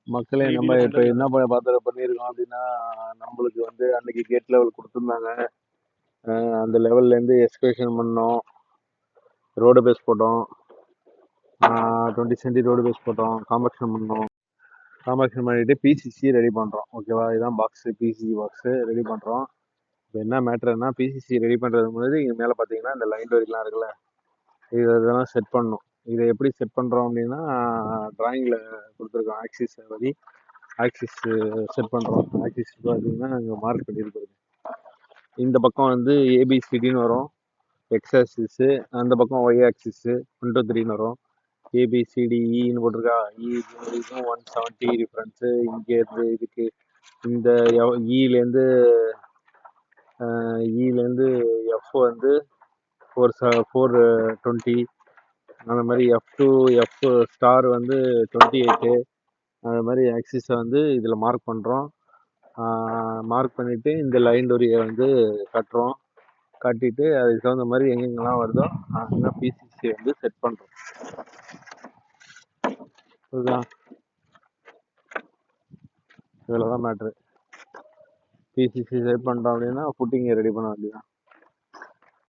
மக்களே நம்ம இப்போ என்ன பண்ணியிருக்கோம் அப்படின்னா, நம்மளுக்கு வந்து அன்னைக்கு கேட் லெவல் கொடுத்துருந்தாங்க. அந்த லெவல்லேருந்து எக்ஸ்கவேஷன் பண்ணோம், ரோடு பேஸ் போட்டோம், 20 சென்டி ரோடு பேஸ் போட்டோம், காம்பேக்ஷன் பண்ணோம். காம்பேக்ஷன் பண்ணிட்டு பிசிசி ரெடி பண்ணுறோம். ஓகேவா, இதுதான் பாக்ஸு, பிசிசி பாக்ஸு ரெடி பண்ணுறோம். இப்போ என்ன மேட்ருன்னா, பிசிசி ரெடி பண்ணுறதுக்கு முன்னாடி இங்கே மேலே பார்த்தீங்கன்னா இந்த லைன் டோரிலாம் இருக்குல்ல, இதெல்லாம் செட் பண்ணணும். இதை எப்படி செட் பண்ணுறோம் அப்படின்னா, டிராயிங்கில் கொடுத்துருக்கோம் ஆக்சிஸ் பற்றி ஆக்சிஸ் செட் பண்ணுறோம். ஆக்சிஸ் பார்த்தீங்கன்னா இங்கே மார்க் பண்ணியிருக்கிறது. இந்த பக்கம் வந்து ஏபிசிடின்னு வரும் எக்ஸ் ஆக்சிஸு, அந்த பக்கம் ஒய் ஆக்சிஸு 1 2 3ன்னு வரும். ஏபிசிடிஇன்னு போட்டிருக்கா, இதுக்கும் 170 டிஃப்ரென்ஸு. இங்கேருந்து இதுக்கு இந்த இலேருந்து எஃப் வந்து 420, அந்த மாதிரி F2 எஃப் ஸ்டார் வந்து 28. அது மாதிரி ஆக்சிஸை வந்து இதில் மார்க் பண்ணுறோம். மார்க் பண்ணிவிட்டு இந்த லைன் டோரியை வந்து கட்டுறோம். கட்டிட்டு அதுக்கு தகுந்த மாதிரி எங்கெங்கெல்லாம் வருதோ அங்கே பிசிசி வந்து செட் பண்ணுறோம். இதுதான், இதில் தான் மேட்ரு. பிசிசி செட் பண்ணிட்டோம் அப்படின்னா ஃபுட்டிங்கை ரெடி பண்ண வேண்டியதான்.